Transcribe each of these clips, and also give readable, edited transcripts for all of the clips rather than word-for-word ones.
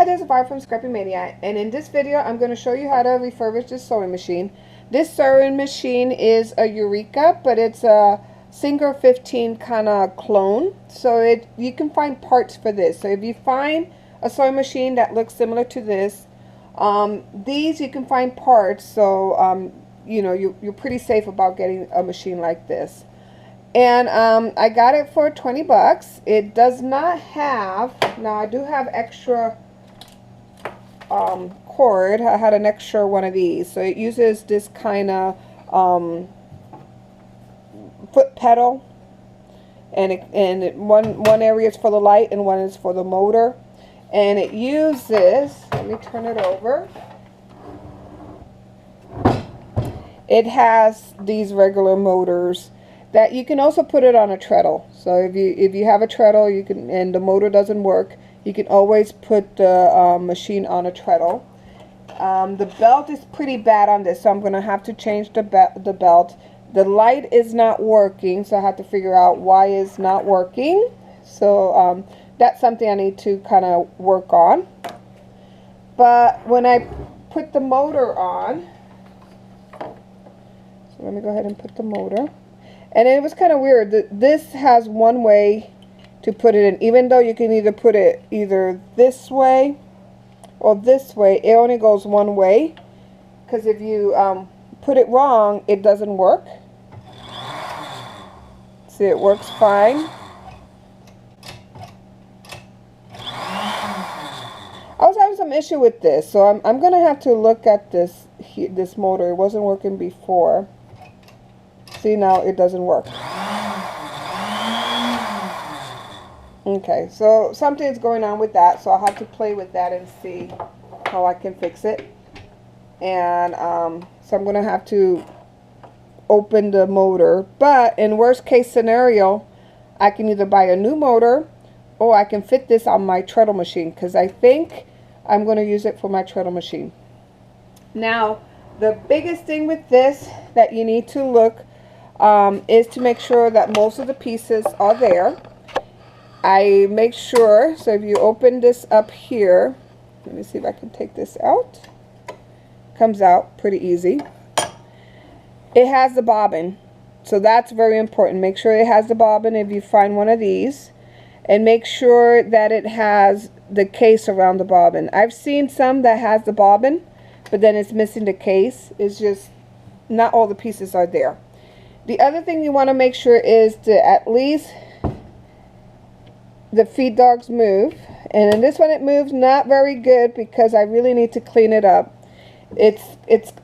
this is Barb from Scrappy Mania, and in this video I'm going to show you how to refurbish this sewing machine. This sewing machine is a Eureka, but it's a Singer 15 kind of clone, so you can find parts for this. So if you find a sewing machine that looks similar to this, these you can find parts, so you know, you're pretty safe about getting a machine like this. And I got it for 20 bucks. It does not have, now I do have extra cord. I had an extra one of these. So it uses this kind of foot pedal. And one area is for the light and one is for the motor. And it uses, let me turn it over. It has these regular motors that you can also put it on a treadle. So if you have a treadle, you can, and the motor doesn't work, you can always put the machine on a treadle. The belt is pretty bad on this, so I'm going to have to change the belt. The light is not working, so I have to figure out why it's not working. So that's something I need to kind of work on. But when I put the motor on, so let me go ahead and put the motor. And it was kind of weird. This has one way to put it in. Even though you can either put it either this way or this way, it only goes one way. Because if you put it wrong, it doesn't work. See, it works fine. I was having some issue with this, so I'm going to have to look at this motor. It wasn't working before. See, now it doesn't work. Okay, so something's going on with that, so I'll have to play with that and see how I can fix it. And so I'm going to have to open the motor. But in worst case scenario, I can either buy a new motor or I can fit this on my treadle machine, because I think I'm going to use it for my treadle machine. Now, the biggest thing with this that you need to look is to make sure that most of the pieces are there. I make sure, so if you open this up here, let me see if I can take this out. Comes out pretty easy. It has the bobbin, so that's very important. Make sure it has the bobbin if you find one of these, and make sure that it has the case around the bobbin. I've seen some that has the bobbin, but then it's missing the case. It's just not all the pieces are there. The other thing you want to make sure is to at least the feed dogs move. And in this one it moves not very good because I really need to clean it up. It's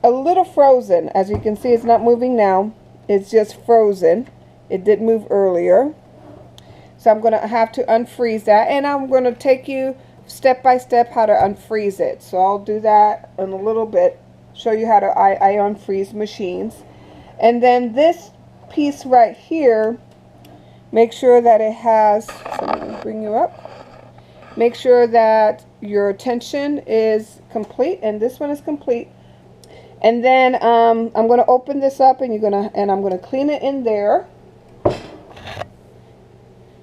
a little frozen. As you can see, it's not moving now. It's just frozen. It did move earlier. So I'm going to have to unfreeze that. And I'm going to take you step by step how to unfreeze it. So I'll do that in a little bit. Show you how to I unfreeze machines. And then this piece right here, make sure that it has, so let me bring you up. Make sure that your tension is complete, and this one is complete. And then I'm going to open this up, and I'm going to clean it in there.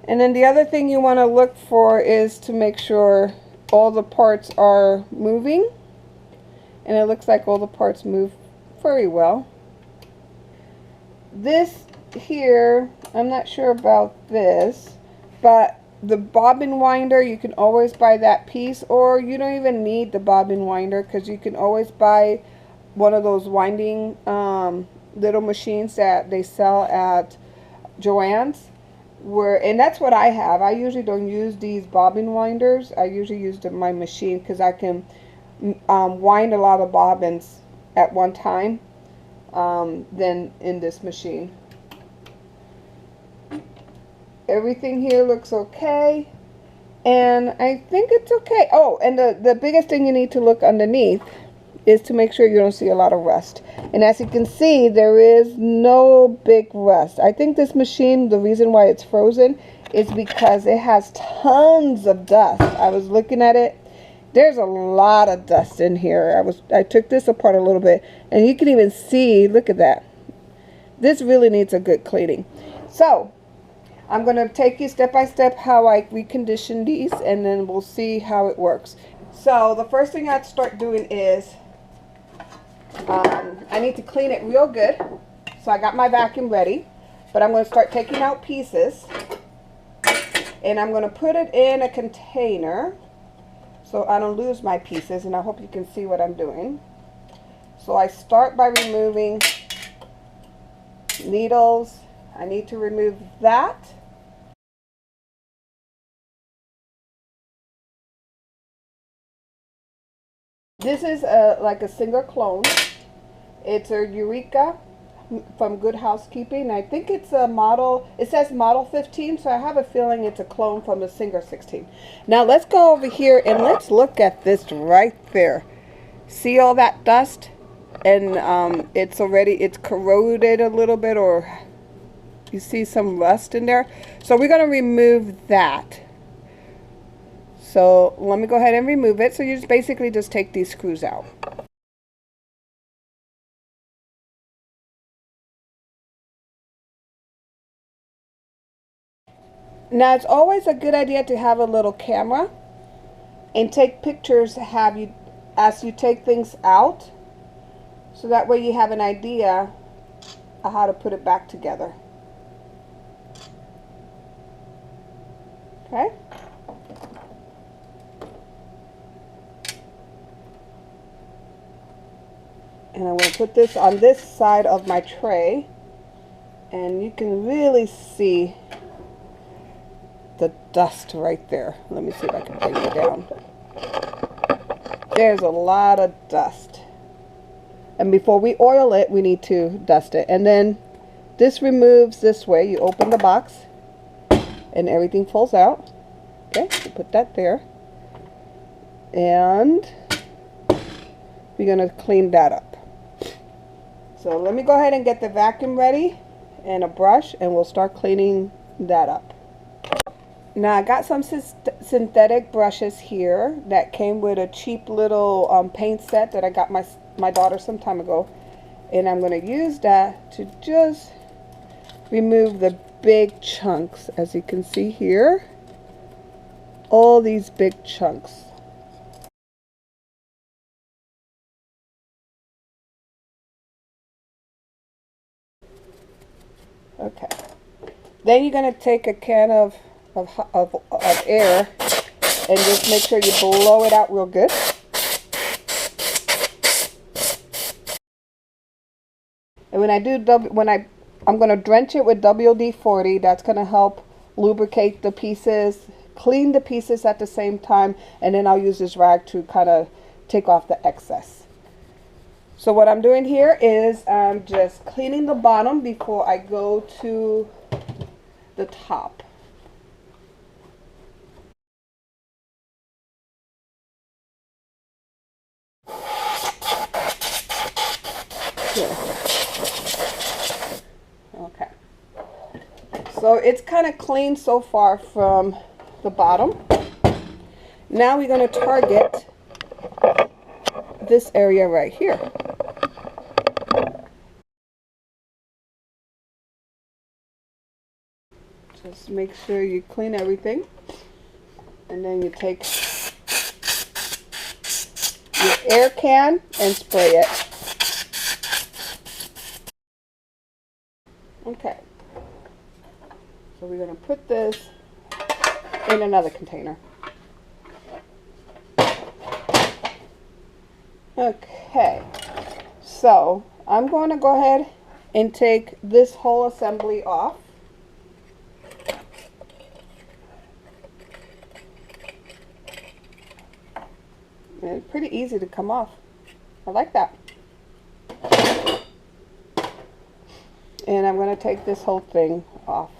And then the other thing you want to look for is to make sure all the parts are moving. And it looks like all the parts move very well. This here, I'm not sure about this, but the bobbin winder, you can always buy that piece, or you don't even need the bobbin winder, because you can always buy one of those winding little machines that they sell at Joann's, and that's what I have. I usually don't use these bobbin winders. I usually use my machine because I can wind a lot of bobbins at one time than in this machine. Everything here looks okay, and I think it's okay. Oh, and the biggest thing you need to look underneath is to make sure you don't see a lot of rust. And as you can see, there is no big rust. I think this machine, the reason why it's frozen is because it has tons of dust. I was looking at it. There's a lot of dust in here. I took this apart a little bit, and you can even see, look at that. This really needs a good cleaning. So I'm going to take you step by step how I recondition these, and then we'll see how it works. So the first thing I'd start doing is I need to clean it real good. So I got my vacuum ready, but I'm going to start taking out pieces, and I'm going to put it in a container so I don't lose my pieces, and I hope you can see what I'm doing. So I start by removing needles. I need to remove that. This is like a single clone. It's a Eureka from Good Housekeeping. I think it's a model, it says model 15, so I have a feeling it's a clone from the Singer 16. Now let's go over here and let's look at this right there. See all that dust? And it's corroded a little bit, or you see some rust in there. So we're going to remove that. So let me go ahead and remove it. So you just basically just take these screws out. Now it's always a good idea to have a little camera and take pictures as you take things out, so that way you have an idea of how to put it back together. Okay? And I'm going to put this on this side of my tray, and you can really see the dust right there. Let me see if I can bring it down. There's a lot of dust. And before we oil it, we need to dust it. And then this removes this way. You open the box and everything falls out. Okay, so put that there. And we're going to clean that up. So let me go ahead and get the vacuum ready and a brush, and we'll start cleaning that up. Now I got some synthetic brushes here that came with a cheap little paint set that I got my daughter some time ago, and I'm going to use that to just remove the big chunks. As you can see here, all these big chunks. Okay, then you're going to take a can of air and just make sure you blow it out real good. And when I do I'm going to drench it with WD-40. That's going to help lubricate the pieces, clean the pieces at the same time, and then I'll use this rag to kind of take off the excess. So what I'm doing here is I'm just cleaning the bottom before I go to the top. Here. Okay. So it's kind of clean so far from the bottom. Now we're going to target this area right here. Just make sure you clean everything, and then you take your air can and spray it. Okay, so we're going to put this in another container. Okay, so I'm going to go ahead and take this whole assembly off. And it's pretty easy to come off. I like that. And I'm going to take this whole thing off.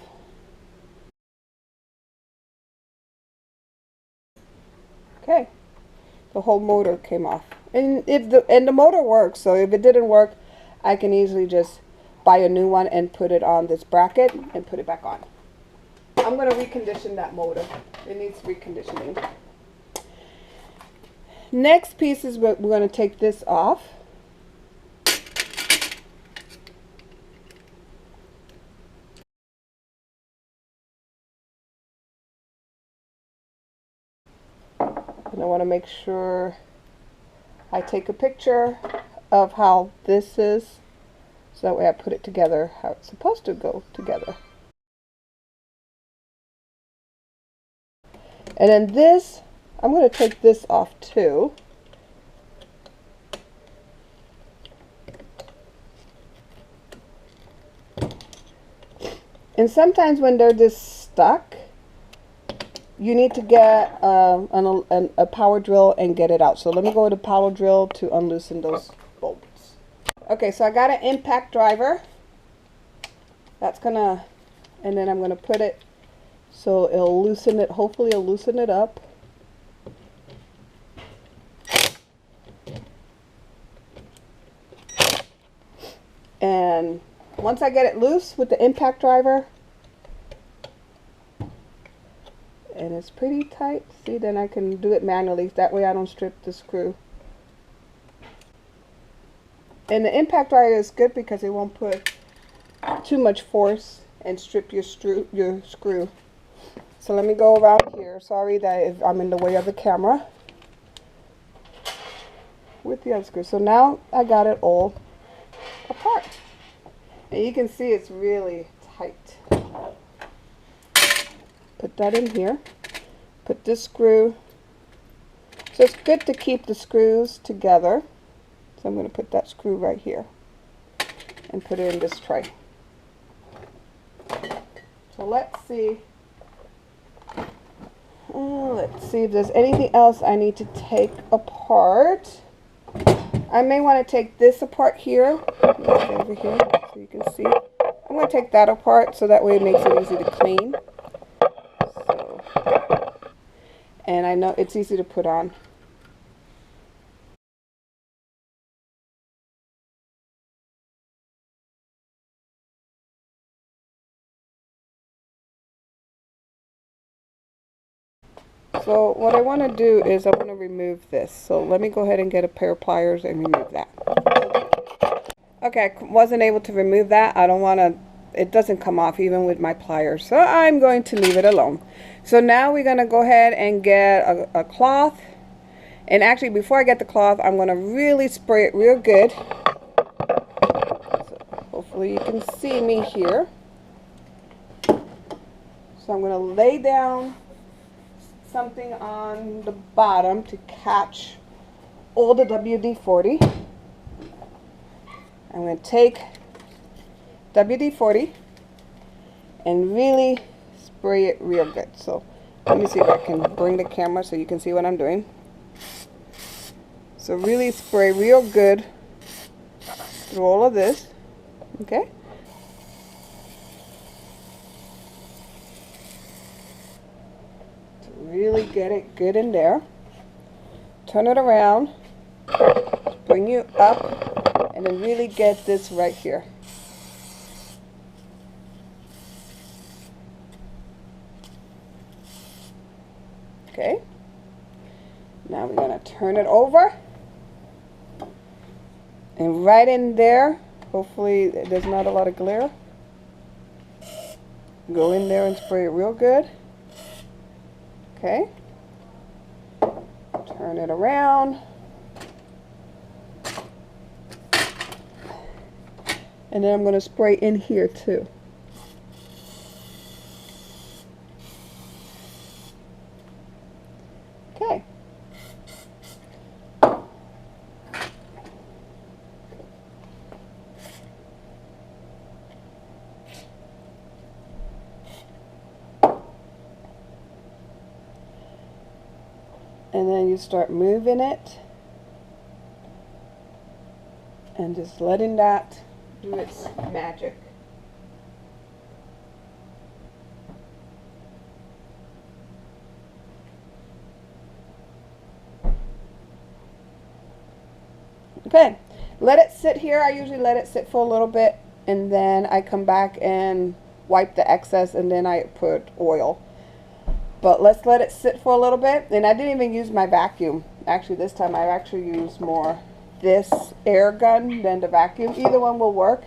Okay, the whole motor came off. And the motor works, so if it didn't work, I can easily just buy a new one and put it on this bracket and put it back on. I'm going to recondition that motor. It needs reconditioning. Next piece is we're going to take this off. I'm And I want to make sure I take a picture of how this is, so that way I put it together how it's supposed to go together. And then this, I'm going to take this off too. And sometimes when they're this stuck, you need to get a power drill and get it out. So let me go with a power drill to unloosen those bolts. Okay, so I got an impact driver. That's gonna, and then I'm gonna put it so it'll loosen it, hopefully it'll loosen it up. And once I get it loose with the impact driver, and it's pretty tight, see, then I can do it manually. That way I don't strip the screw. And the impact driver is good because it won't put too much force and strip your screw. So let me go around here. Sorry that if I'm in the way of the camera with the other screw. So now I got it all apart. And you can see it's really tight. Put that in here. Put this screw. So it's good to keep the screws together. So I'm going to put that screw right here and put it in this tray. So let's see. Let's see if there's anything else I need to take apart. I may want to take this apart here. Over here so you can see. I'm going to take that apart so that way it makes it easy to clean. And I know it's easy to put on. So what I want to do is I want to remove this. So let me go ahead and get a pair of pliers and remove that. Okay, I wasn't able to remove that. I don't want to, it doesn't come off even with my pliers. So I'm going to leave it alone. So now we're going to go ahead and get a cloth. And actually before I get the cloth, I'm going to really spray it real good. So hopefully you can see me here. So I'm going to lay down something on the bottom to catch all the WD-40. I'm going to take WD-40 and really spray it real good. So let me see if I can bring the camera so you can see what I'm doing. So really spray real good through all of this. Okay. To really get it good in there. Turn it around. Bring you up. And then really get this right here. Okay. Now we're going to turn it over. And right in there, hopefully there's not a lot of glare. Go in there and spray it real good. Okay. Turn it around. And then I'm going to spray in here too. Okay. And then you start moving it and just letting that do its magic. Okay, let it sit here. I usually let it sit for a little bit and then I come back and wipe the excess and then I put oil. But let's let it sit for a little bit. And I didn't even use my vacuum. Actually, this time I actually used more this air gun than the vacuum. Either one will work.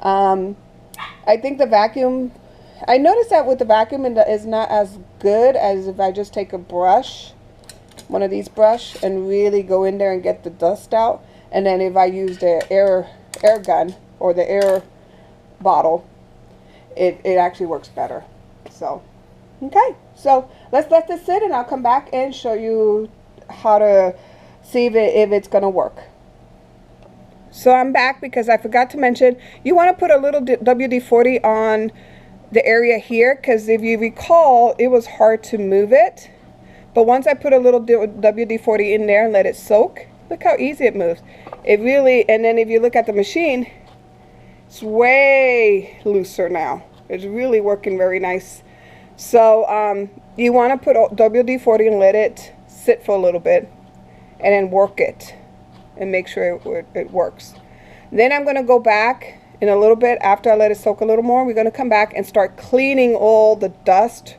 I think the vacuum, I noticed that with the vacuum is not as good as if I just take a brush one of these brush and really go in there and get the dust out. And then if I use the air gun or the air bottle, it actually works better. So okay, so let's let this sit and I'll come back and show you how to see if it's gonna work. So I'm back because I forgot to mention you want to put a little WD-40 on the area here, because if you recall, it was hard to move it. But once I put a little WD-40 in there and let it soak, look how easy it moves. It really, and then if you look at the machine, it's way looser now. It's really working very nice. So you want to put WD-40 and let it sit for a little bit and then work it and make sure it works. Then I'm going to go back in a little bit after I let it soak a little more. We're going to come back and start cleaning all the dust,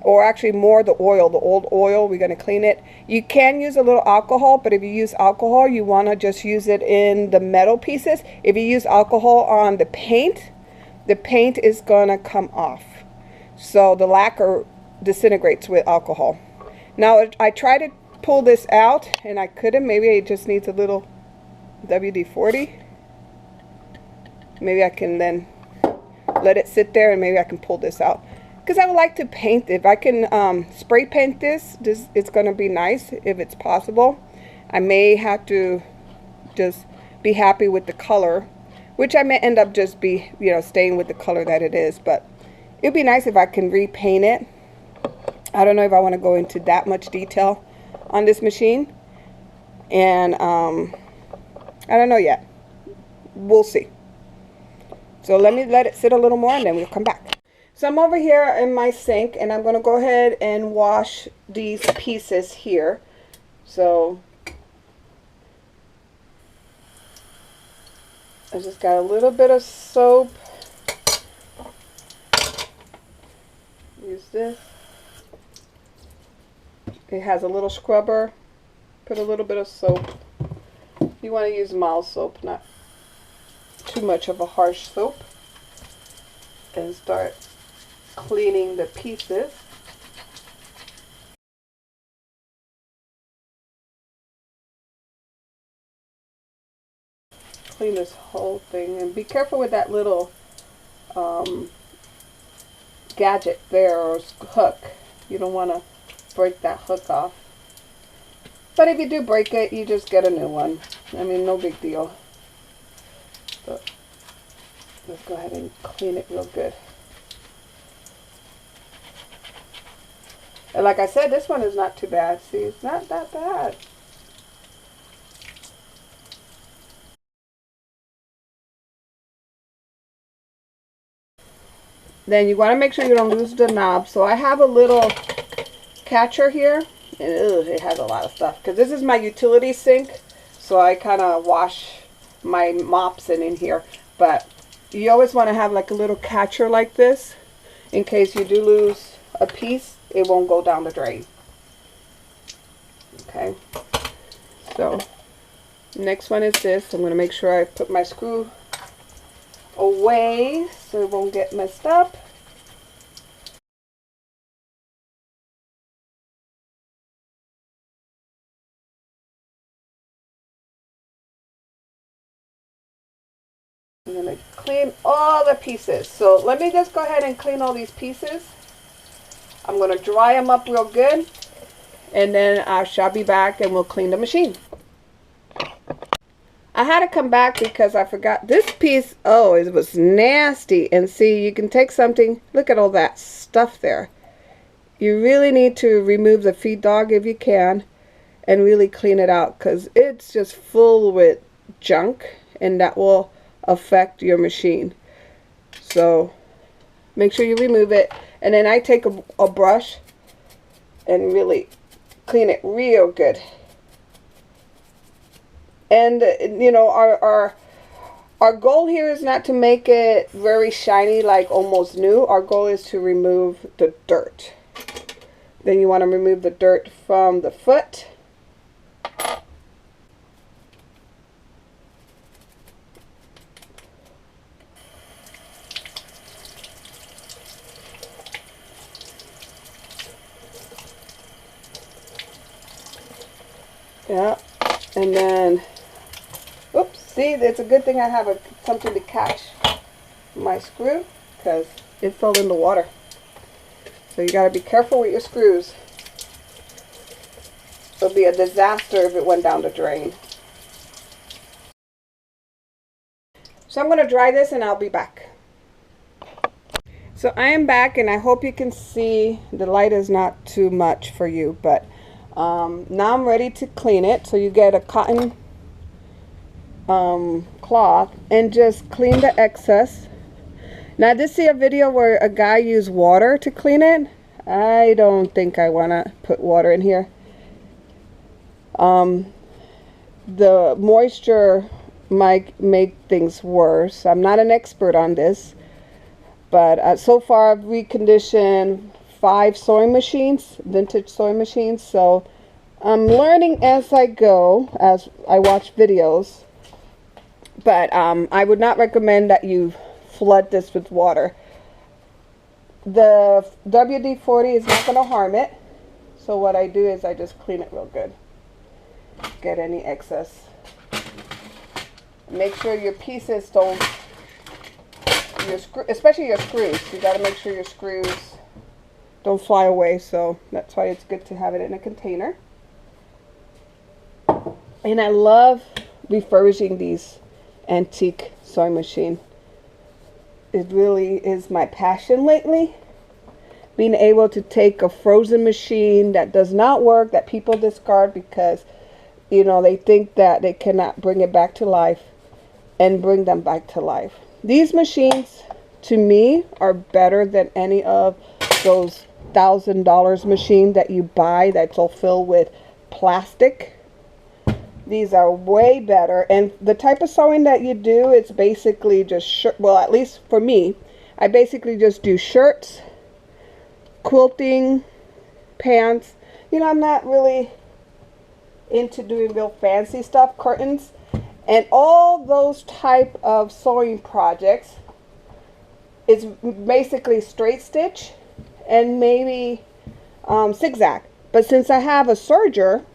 or actually more the oil, the old oil. We're going to clean it. You can use a little alcohol, but if you use alcohol, you want to just use it in the metal pieces. If you use alcohol on the paint is going to come off. So the lacquer disintegrates with alcohol. Now I tried to pull this out and I couldn't. Maybe it just needs a little WD-40. Maybe I can then let it sit there and maybe I can pull this out, because I would like to paint. If I can spray paint this it's going to be nice if it's possible. I may have to just be happy with the color, which I may end up just staying with the color that it is, but it'd be nice if I can repaint it. I don't know if I want to go into that much detail on this machine, and I don't know yet. We'll see. So let me let it sit a little more and then we'll come back. So I'm over here in my sink and I'm going to go ahead and wash these pieces here. So I just got a little bit of soap. Use this. It has a little scrubber. Put a little bit of soap. You want to use mild soap, not too much of a harsh soap. And start cleaning the pieces. Clean this whole thing, and be careful with that little gadget there, or hook. You don't want to break that hook off. But if you do break it, you just get a new one. I mean, no big deal. So let's go ahead and clean it real good. And like I said, this one is not too bad. See, it's not that bad. Then you want to make sure you don't lose the knob. So I have a little catcher here, and it has a lot of stuff, because this is my utility sink, so I kind of wash my mops in here. But you always want to have like a little catcher like this, in case you do lose a piece, it won't go down the drain. Okay, so next one is this. I'm going to make sure I put my screw away so it won't get messed up. I'm going to clean all the pieces. So let me just go ahead and clean all these pieces. I'm going to dry them up real good, and then I shall be back and we'll clean the machine. I had to come back because I forgot this piece. Oh, it was nasty. And see, you can take something, look at all that stuff there. You really need to remove the feed dog if you can and really clean it out, because it's just full with junk, and that will affect your machine. So make sure you remove it, and then I take a brush and really clean it real good. And you know, our goal here is not to make it very shiny like almost new. Our goal is to remove the dirt. Then you want to remove the dirt from the foot. Yeah, and then, oops, see, it's a good thing I have something to catch my screw, because it fell in the water. So you got to be careful with your screws. It'll be a disaster if it went down the drain. So I'm going to dry this and I'll be back. So I am back, and I hope you can see the light is not too much for you, but now I'm ready to clean it. So you get a cotton cloth and just clean the excess. Now I did see a video where a guy used water to clean it. I don't think I want to put water in here. The moisture might make things worse. I'm not an expert on this, but so far I've reconditioned 5 sewing machines, vintage sewing machines, so I'm learning as I go, as I watch videos. But I would not recommend that you flood this with water. The WD-40 is not going to harm it, so what I do is I just clean it real good. Get any excess. Make sure your pieces don't, especially your screws, you got to make sure your screws don't fly away, so that's why it's good to have it in a container. And I love refurbishing these antique sewing machine. It really is my passion lately. Being able to take a frozen machine that does not work, that people discard because, you know, they think that they cannot bring it back to life, and bring them back to life. These machines, to me, are better than any of those $1,000 machines that you buy that's all filled with plastic. These are way better, and the type of sewing that you do, it's basically just well, at least for me, I basically just do shirts, quilting, pants. You know, I'm not really into doing real fancy stuff, curtains, and all those type of sewing projects is basically straight stitch and maybe zigzag. But since I have a serger,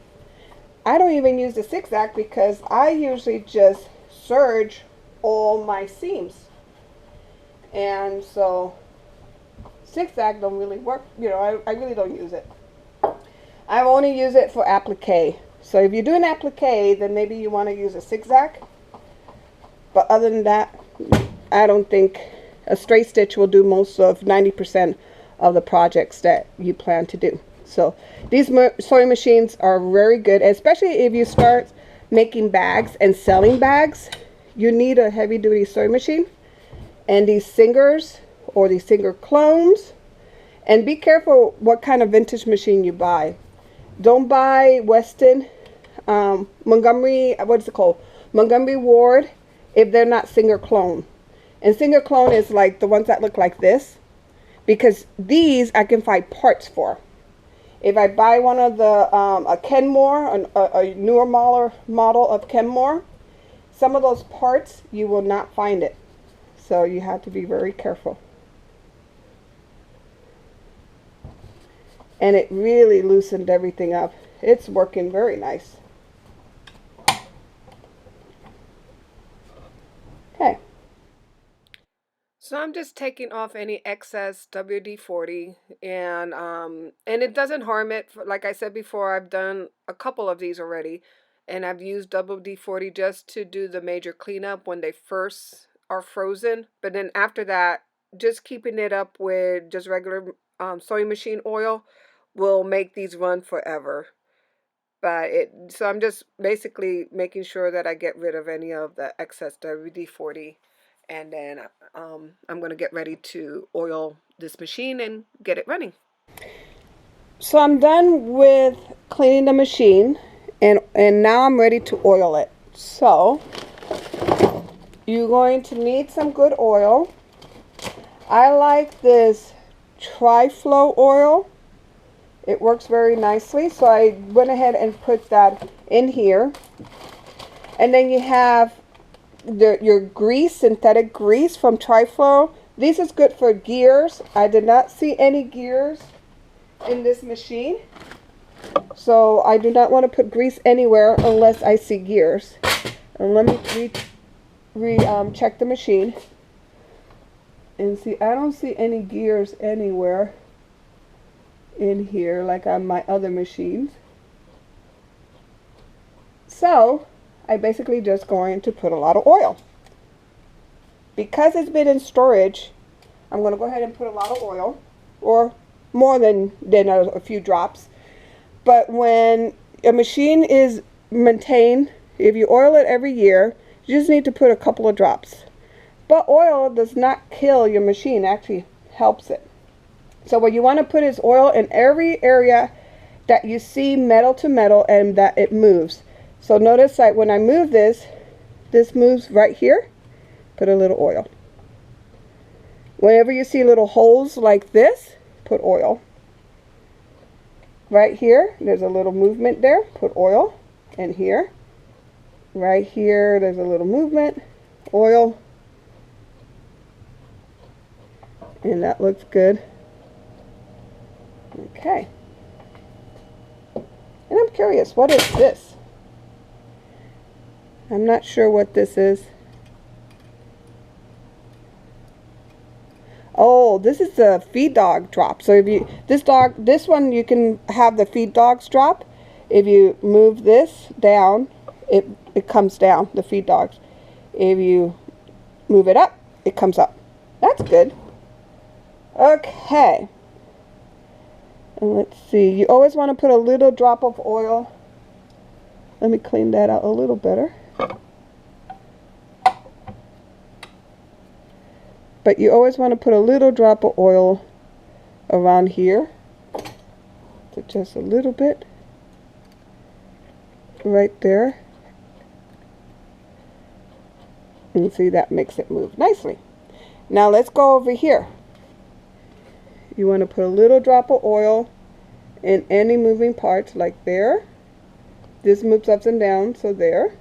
I don't even use the zigzag because I usually just serge all my seams. And so zigzag don't really work, you know, I really don't use it. I only use it for applique. So if you're doing applique, then maybe you want to use a zigzag. But other than that, I don't think a straight stitch will do most of 90% of the projects that you plan to do. So these sewing machines are very good, especially if you start making bags and selling bags. You need a heavy duty sewing machine, and these Singers or these Singer clones. And be careful what kind of vintage machine you buy. Don't buy Weston, Montgomery, what is it called? Montgomery Ward, if they're not Singer clone. And Singer clone is like the ones that look like this, because these I can find parts for. If I buy one of the a Kenmore, a newer model of Kenmore, some of those parts you will not find it. So you have to be very careful. And it really loosened everything up. It's working very nice. Okay. So I'm just taking off any excess WD-40, and it doesn't harm it. Like I said before, I've done a couple of these already, and I've used WD-40 just to do the major cleanup when they first are frozen. But then after that, just keeping it up with just regular sewing machine oil will make these run forever. So I'm just basically making sure that I get rid of any of the excess WD-40, and then I'm going to get ready to oil this machine and get it running. So I'm done with cleaning the machine, and now I'm ready to oil it. So you're going to need some good oil. I like this Tri-Flow oil. It works very nicely, so I went ahead and put that in here. And then you have your grease, synthetic grease from Tri-Flow. This is good for gears. I did not see any gears in this machine. So I do not want to put grease anywhere unless I see gears. And let me check the machine. And see, I don't see any gears anywhere in here like on my other machines. So I basically just going to put a lot of oil. Because it's been in storage, I'm going to go ahead and put a lot of oil, or more than a few drops. But when a machine is maintained, if you oil it every year, you just need to put a couple of drops. But oil does not kill your machine, it actually helps it. So what you want to put is oil in every area that you see metal to metal and that it moves. So notice that when I move this moves right here, put a little oil. Whenever you see little holes like this, put oil. Right here, there's a little movement there, put oil. And here, right here, there's a little movement, oil. And that looks good. Okay. And I'm curious, what is this? I'm not sure what this is. Oh, this is the feed dog drop. So if you, this one you can have the feed dogs drop. If you move this down, it comes down, the feed dogs. If you move it up, it comes up. That's good. Okay. And let's see, you always want to put a little drop of oil. Let me clean that out a little better. But you always want to put a little drop of oil around here. So just a little bit. Right there. And see, that makes it move nicely. Now let's go over here. You want to put a little drop of oil in any moving parts, like there. This moves up and down, so there.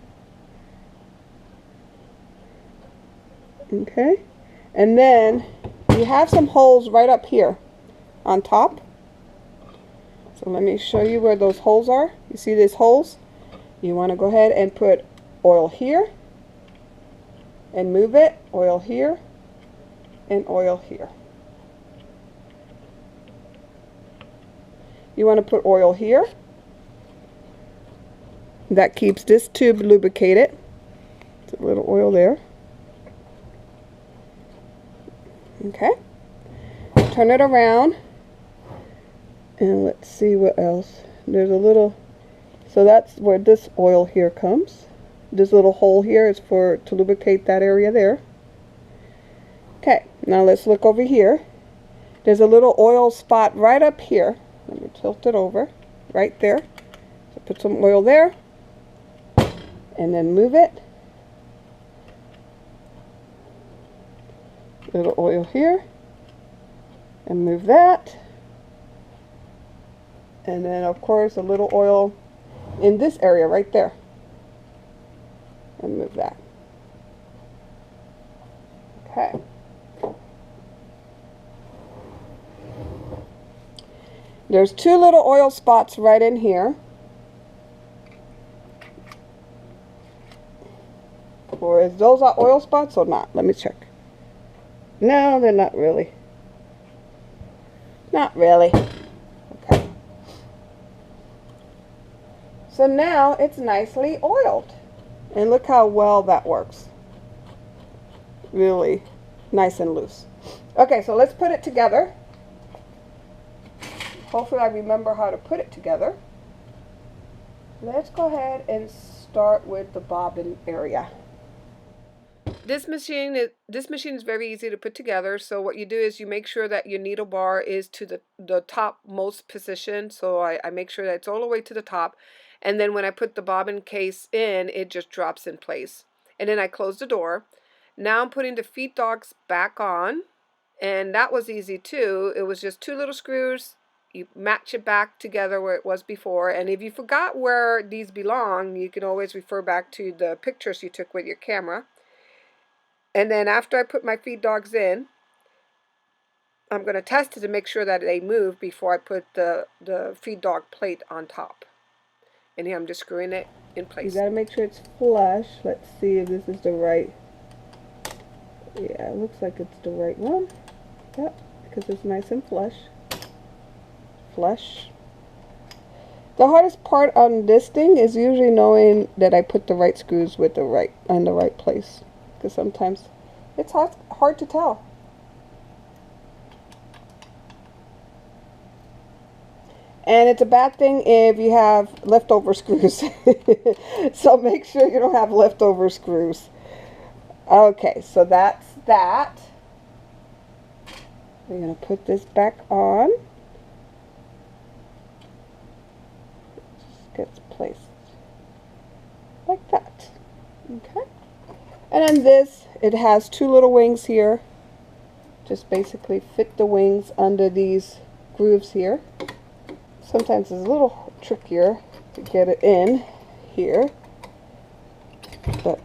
Okay. And then you have some holes right up here on top. So let me show you where those holes are. You see these holes? You want to go ahead and put oil here and move it, oil here and oil here. You want to put oil here. That keeps this tube lubricated. It's a little oil there. Okay. Turn it around. And let's see what else. There's a little, so that's where this oil here comes. This little hole here is to lubricate that area there. Okay, now let's look over here. There's a little oil spot right up here. Let me tilt it over. Right there. So put some oil there. And then move it. Little oil here. And move that. And then of course a little oil in this area right there. And move that. Okay. There's two little oil spots right in here. Or is those are oil spots or not? Let me check. No, they're not really. Not really. Okay. So now it's nicely oiled. And look how well that works. Really nice and loose. Okay, so let's put it together. Hopefully I remember how to put it together. Let's go ahead and start with the bobbin area. This machine is very easy to put together. So what you do is you make sure that your needle bar is to the topmost position. So I make sure that it's all the way to the top. And then when I put the bobbin case in, it just drops in place. And then I close the door. Now I'm putting the feed dogs back on. And that was easy too. It was just two little screws. You match it back together where it was before. And if you forgot where these belong, you can always refer back to the pictures you took with your camera. And then after I put my feed dogs in, I'm going to test it to make sure that they move before I put the feed dog plate on top. And here I'm just screwing it in place. You got to make sure it's flush. Let's see if this is the right. Yeah, it looks like it's the right one. Yep, because it's nice and flush. Flush. The hardest part on this thing is usually knowing that I put the right screws with the right in the right place, because sometimes it's hard to tell. And it's a bad thing if you have leftover screws. So make sure you don't have leftover screws. Okay, so that's that. We're going to put this back on. Gets placed like that. Okay, and then this, it has two little wings here. Just basically fit the wings under these grooves here. Sometimes it's a little trickier to get it in here, but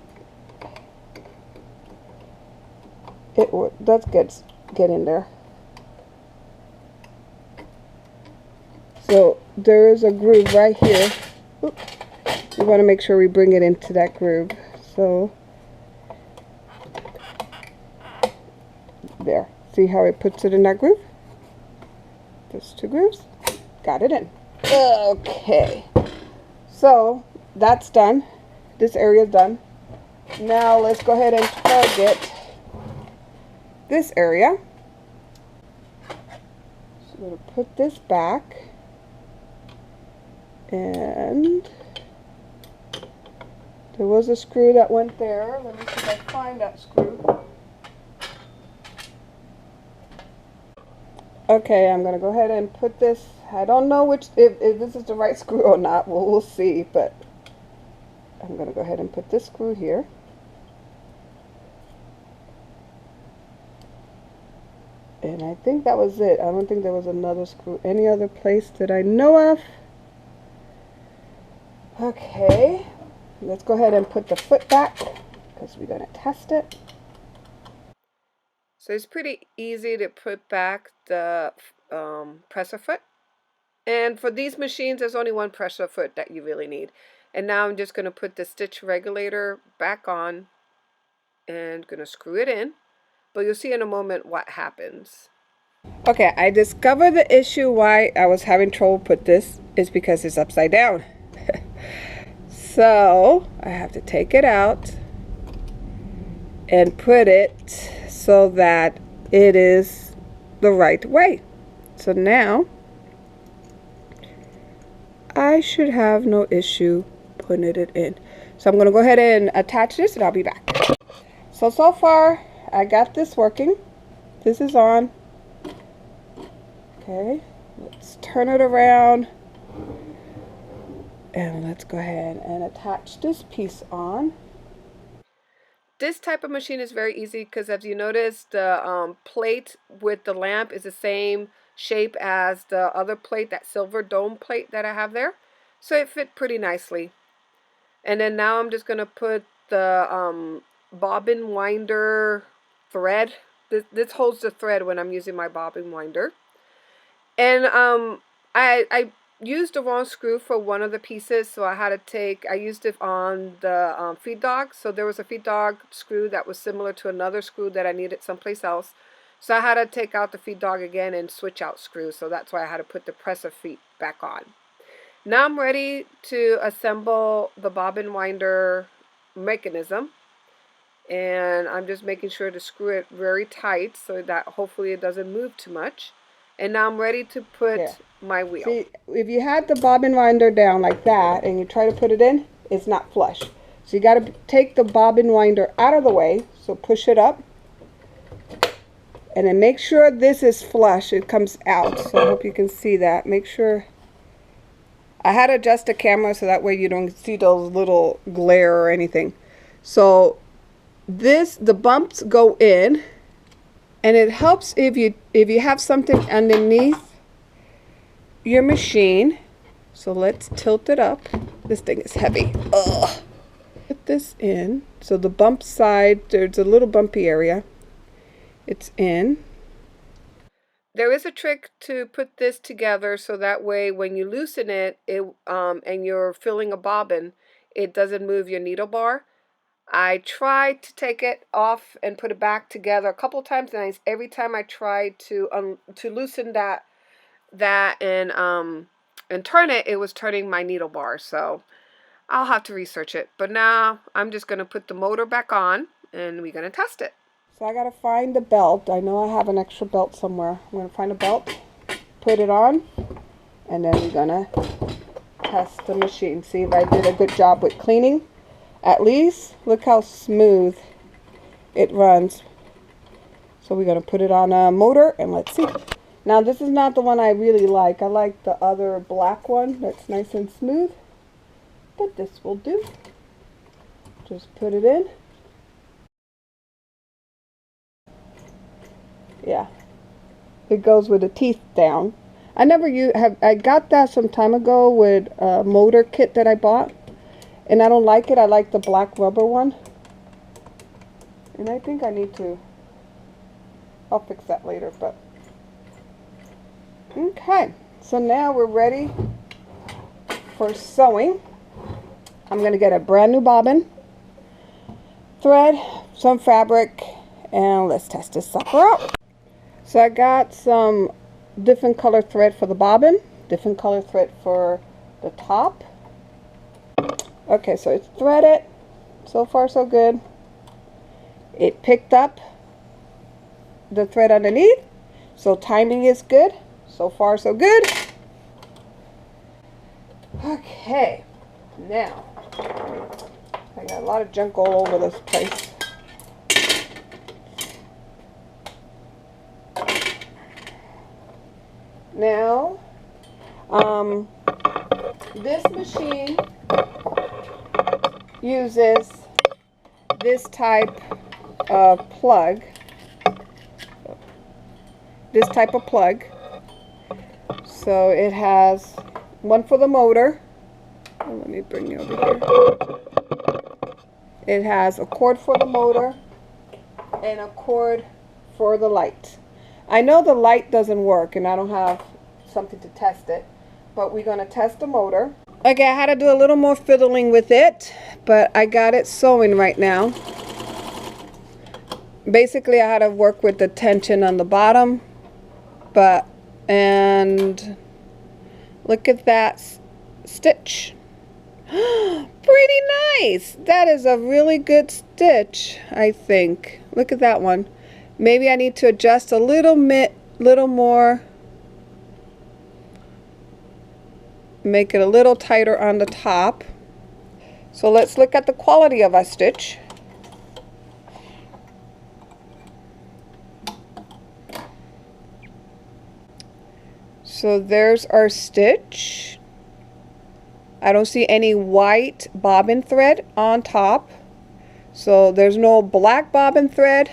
it does get in there. So there is a groove right here. Oops. We want to make sure we bring it into that groove. So there. See how it puts it in that groove? Those two grooves. Got it in. Okay. So that's done. This area is done. Now let's go ahead and target this area. So I'm going to put this back. And there was a screw that went there. Let me see if I find that screw. Okay, I'm going to go ahead and put this. I don't know if this is the right screw or not. We'll see, but I'm going to go ahead and put this screw here. And I think that was it. I don't think there was another screw any other place that I know of. Okay, let's go ahead and put the foot back because we're going to test it. So it's pretty easy to put back the presser foot. And for these machines, there's only one presser foot that you really need. And now I'm just going to put the stitch regulator back on and going to screw it in. But you'll see in a moment what happens. Okay, I discovered the issue why I was having trouble put this is because it's upside down. So I have to take it out and put it so that it is the right way. So now I should have no issue putting it in. So I'm going to go ahead and attach this and I'll be back. So far I got this working. This is on. Okay, let's turn it around. And let's go ahead and attach this piece on. This type of machine is very easy because as you notice, the plate with the lamp is the same shape as the other plate, that silver dome plate that I have there. So it fit pretty nicely. And then now I'm just going to put the bobbin winder thread. This holds the thread when I'm using my bobbin winder. And I used the wrong screw for one of the pieces, so I used it on the feed dog. So there was a feed dog screw that was similar to another screw that I needed someplace else. So I had to take out the feed dog again and switch out screws. So that's why I had to put the presser feet back on. Now I'm ready to assemble the bobbin winder mechanism. And I'm just making sure to screw it very tight so that hopefully it doesn't move too much. And now I'm ready to put my wheel. See, if you had the bobbin winder down like that and you try to put it in, it's not flush. So you got to take the bobbin winder out of the way. So push it up. And then make sure this is flush. It comes out. So I hope you can see that. Make sure. I had to adjust the camera so that way you don't see those little glare or anything. So the bumps go in. And it helps if you have something underneath your machine. So let's tilt it up. This thing is heavy. Ugh. Put this in. So the bump side, there's a little bumpy area. It's in. There is a trick to put this together so that way when you loosen it, and you're filling a bobbin, it doesn't move your needle bar. I tried to take it off and put it back together a couple times, and every time I tried to loosen that and turn it, it was turning my needle bar. So I'll have to research it. But now I'm just going to put the motor back on and we're going to test it. So I got to find the belt. I know I have an extra belt somewhere. I'm going to find a belt, put it on, and then we're going to test the machine. See if I did a good job with cleaning. At least look how smooth it runs. So we're going to put it on a motor and let's see. Now this is not the one I really like. I like the other black one that's nice and smooth. But this will do. Just put it in. Yeah. It goes with the teeth down. I got that some time ago with a motor kit that I bought. And I don't like it. I like the black rubber one. And I think I need to, I'll fix that later, but. Okay, so now we're ready for sewing. I'm going to get a brand new bobbin, thread, some fabric, and let's test this sucker out. So I got some different color thread for the bobbin, different color thread for the top. Okay, so it's threaded. So far so good. It picked up the thread underneath, so timing is good. So far so good. Okay, now I got a lot of junk all over this place. Now this machine uses this type of plug. So it has one for the motor. Oh, let me bring you over here. It has a cord for the motor and a cord for the light. I know the light doesn't work and I don't have something to test it, but we're going to test the motor. Okay, I had to do a little more fiddling with it, but I got it sewing right now. Basically, I had to work with the tension on the bottom, and look at that stitch. Pretty nice. That is a really good stitch, I think. Look at that one. Maybe I need to adjust a little more. Make it a little tighter on the top. So let's look at the quality of our stitch. So there's our stitch. I don't see any white bobbin thread on top. So there's no black bobbin thread,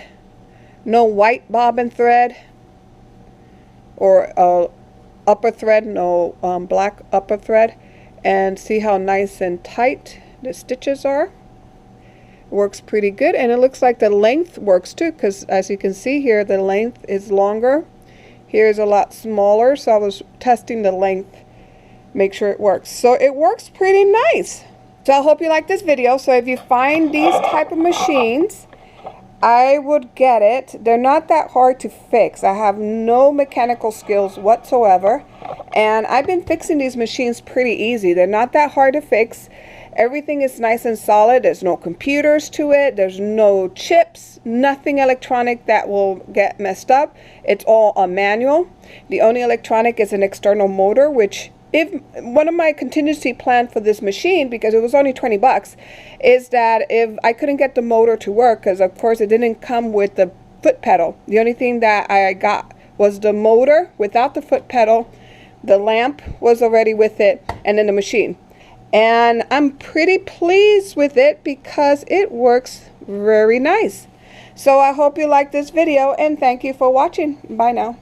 no white bobbin thread, or upper thread, no black upper thread. And see how nice and tight the stitches are. Works pretty good, and it looks like the length works too, because as you can see here, the length is longer. Here's a lot smaller, so I was testing the length, make sure it works. So it works pretty nice. So I hope you like this video. So if you find these type of machines, I would get it. They're not that hard to fix. I have no mechanical skills whatsoever, and I've been fixing these machines pretty easy. They're not that hard to fix. Everything is nice and solid. There's no computers to it. There's no chips, nothing electronic that will get messed up. It's all a manual. The only electronic is an external motor, which if one of my contingency plan for this machine, because it was only 20 bucks, is that if I couldn't get the motor to work, because of course it didn't come with the foot pedal. The only thing that I got was the motor without the foot pedal. The lamp was already with it, and then the machine. And I'm pretty pleased with it because it works very nice. So I hope you like this video, and thank you for watching. Bye now.